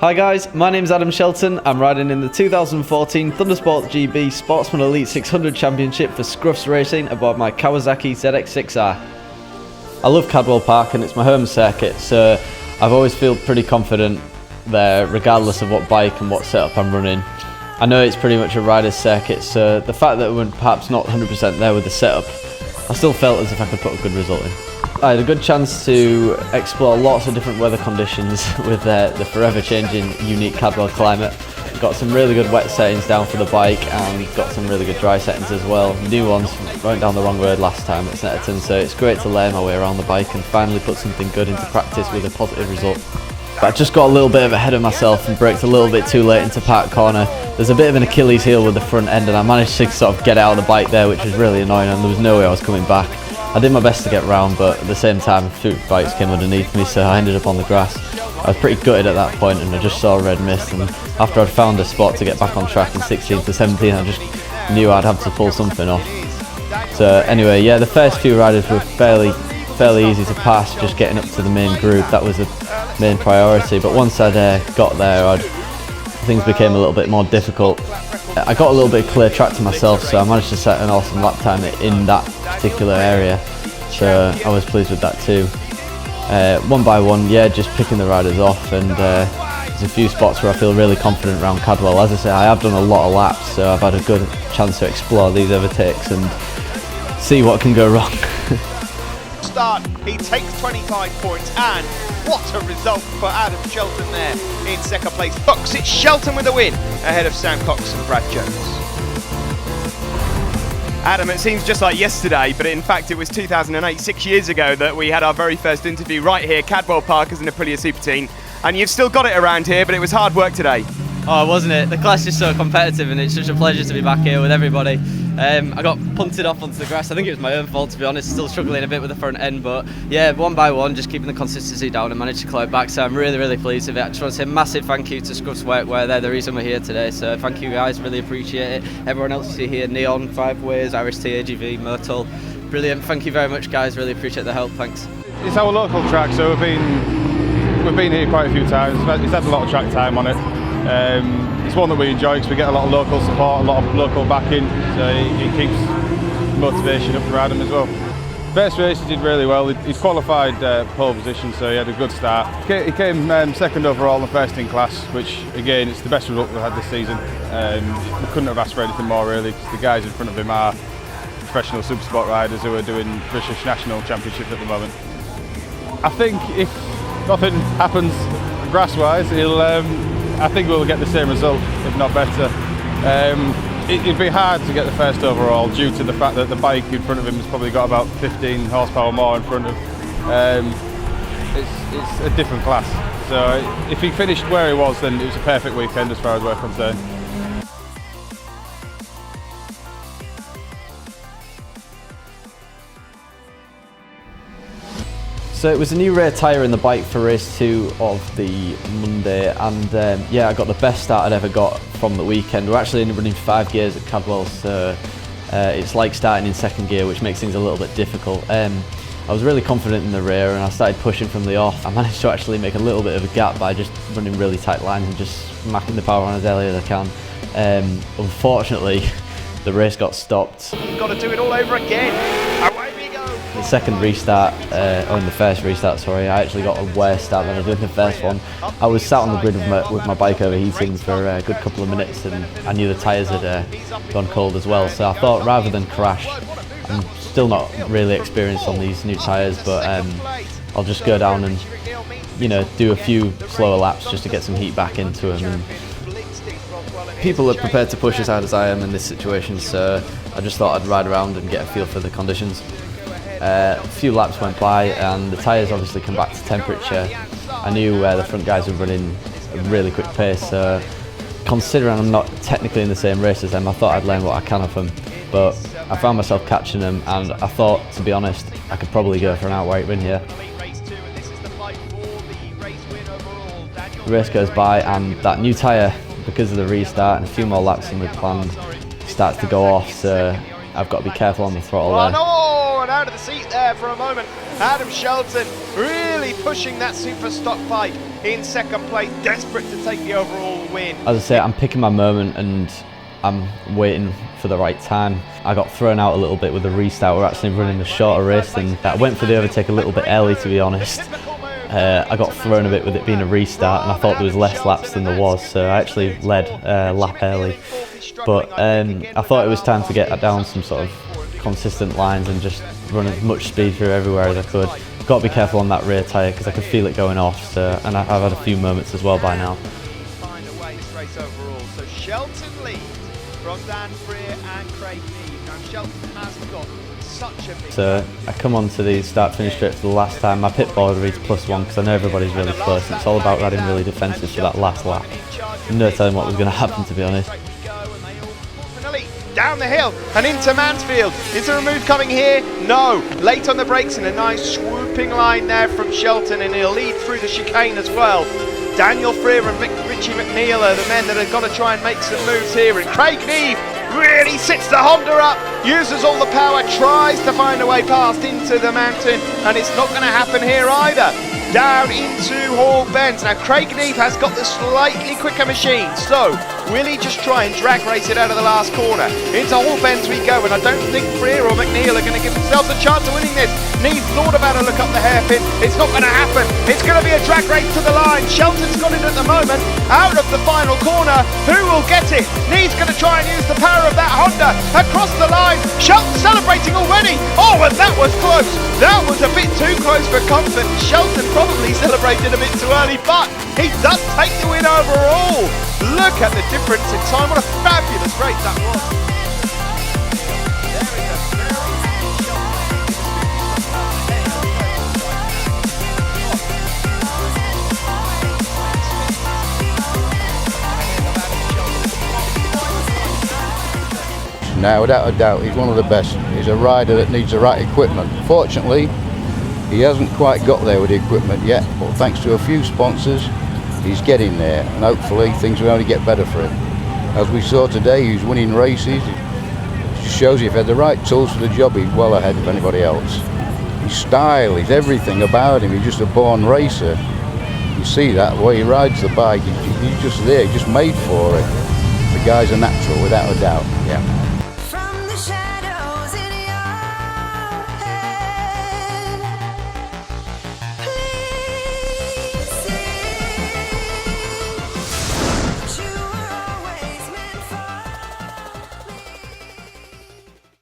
Hi guys, my name's Adam Shelton. I'm riding in the 2014 Thundersport GB Sportsman Elite 600 Championship for Scruffs Racing aboard my Kawasaki ZX6R. I love Cadwell Park and it's my home circuit, so I've always felt pretty confident there regardless of what bike and what setup I'm running. I know it's pretty much a rider's circuit, so the fact that we're perhaps not 100% there with the setup, I still felt as if I could put a good result in. I had a good chance to explore lots of different weather conditions with the forever changing unique Cadwell climate. Got some really good wet settings down for the bike and got some really good dry settings as well. New ones, went down the wrong road last time at Sneverton, so it's great to learn my way around the bike and finally put something good into practice with a positive result. But I just got a little bit ahead of myself and braked a little bit too late into Park Corner. There's a bit of an Achilles heel with the front end and I managed to sort of get out of the bike there, which was really annoying, and there was no way I was coming back. I did my best to get round, but at the same time two bikes came underneath me, so I ended up on the grass. I was pretty gutted at that point and I just saw red mist, and after I'd found a spot to get back on track in 16th to 17th, I just knew I'd have to pull something off. So anyway, yeah, the first few riders were fairly easy to pass, just getting up to the main group. That was the main priority, but once I'd got there, things became a little bit more difficult. I got a little bit of clear track to myself, so I managed to set an awesome lap time in that particular area, so I was pleased with that too. One by one, yeah, just picking the riders off, and there's a few spots where I feel really confident around Cadwell. As I say, I have done a lot of laps, so I've had a good chance to explore these overtakes and see what can go wrong. Start, he takes 25 points, and what a result for Adam Shelton there in second place. Cox, it's Shelton with the win ahead of Sam Cox and Brad Jones. Adam, it seems just like yesterday, but in fact it was 2008, 6 years ago, that we had our very first interview right here, Cadwell Park as an Aprilia Super Team, and you've still got it around here, but it was hard work today. Oh, wasn't it? The class is so competitive and it's such a pleasure to be back here with everybody. I got punted off onto the grass. I think it was my own fault, to be honest. Still struggling a bit with the front end, but yeah, one by one, just keeping the consistency down and managed to claw it back. So I'm really pleased with it. I just want to say a massive thank you to Scruffs Workwear. They're the reason we're here today. So thank you guys, really appreciate it. Everyone else you see here, Neonn, Five Ways, Irish T, AGV, Myrtle. Brilliant. Thank you very much, guys. Really appreciate the help. Thanks. It's our local track, so we've been here quite a few times. It's had a lot of track time on it. It's one that we enjoy because we get a lot of local support, a lot of local backing, so it keeps motivation up for Adam as well. First race he did really well. He's qualified pole position, so he had a good start. He came second overall and first in class, which again, it's the best result we've had this season. We couldn't have asked for anything more really, because the guys in front of him are professional supersport riders who are doing British National Championship at the moment. I think if nothing happens grass-wise, I think we'll get the same result, if not better. It'd be hard to get the first overall due to the fact that the bike in front of him has probably got about 15 horsepower more in front of. It's a different class. So if he finished where he was, then it was a perfect weekend as far as we're concerned. So it was a new rear tyre in the bike for race 2 of the Monday, and yeah, I got the best start I'd ever got from the weekend. We're actually only running 5 gears at Cadwell, so it's like starting in second gear, which makes things a little bit difficult. I was really confident in the rear and I started pushing from the off. I managed to actually make a little bit of a gap by just running really tight lines and just smacking the power on as early as I can. Unfortunately, the race got stopped. You've got to do it all over again. Away we go. The second restart, or in the first restart, sorry, I actually got a worse start than I did in the first one. I was sat on the grid with my bike overheating for a good couple of minutes, and I knew the tyres had gone cold as well, so I thought rather than crash, I'm still not really experienced on these new tyres, but I'll just go down and, you know, do a few slower laps just to get some heat back into them. And people are prepared to push as hard as I am in this situation, so I just thought I'd ride around and get a feel for the conditions. A few laps went by and the tyres obviously come back to temperature. I knew the front guys were running a really quick pace, so considering I'm not technically in the same race as them, I thought I'd learn what I can of them. But I found myself catching them, and I thought, to be honest, I could probably go for an outright win here. The race goes by and that new tyre, because of the restart and a few more laps than we planned, starts to go off, so I've got to be careful on the throttle there. And out of the seat there for a moment. Adam Shelton really pushing that super stock bike in second place, desperate to take the overall win. As I say, I'm picking my moment and I'm waiting for the right time. I got thrown out a little bit with the restart. We're actually running a shorter race than that. I went for the overtake a little bit early, to be honest. I got thrown a bit with it being a restart, and I thought there was less laps than there was, so I actually led a lap early. But I thought it was time to get down some sort of consistent lines and just run as much speed through everywhere as I could. Got to be careful on that rear tyre because I could feel it going off, so, and I've had a few moments as well by now. Find a way this race overall. So Shelton leads from Dan Freer and Craig Neave. Now Shelton has got such a big... So I come on to the start-finish straight for the last time. My pit board reads +1 because I know everybody's really close, and it's all about riding really defensive for that last lap. No telling what was going to happen, to be honest. Down the hill and into Mansfield. Is there a move coming here? No. Late on the brakes and a nice swooping line there from Shelton, and he'll lead through the chicane as well. Daniel Freer and Richie McNeil are the men that have got to try and make some moves here, and Craig Neave really sits the Honda up, uses all the power, tries to find a way past into the mountain, and it's not going to happen here either. Down into Hall Bends. Now Craig Neave has got the slightly quicker machine, so will he just try and drag race it out of the last corner? Into Hall Bends we go, and I don't think Freer or McNeil are going to give themselves a chance of winning this. Neave thought about a look up the hairpin. It's not going to happen. It's going to be a drag race to the line. Shelton's got it at the moment, out of the final corner. Who will get it? Neave's going to try and use the power of that Honda across the line. Shelton celebrating already. Oh, and that was close. That was a bit too close for comfort. Shelton probably celebrated a bit too early, but he does take the win overall. Look at the difference in time. What a fabulous race that was. Now, without a doubt, he's one of the best. He's a rider that needs the right equipment. Fortunately, he hasn't quite got there with the equipment yet, but thanks to a few sponsors, he's getting there, and hopefully things will only get better for him. As we saw today, he's winning races. It just shows you if he had the right tools for the job, he's well ahead of anybody else. His style, he's everything about him. He's just a born racer. You see that, the way he rides the bike, he's just there, he's just made for it. The guy's a natural, without a doubt, yeah.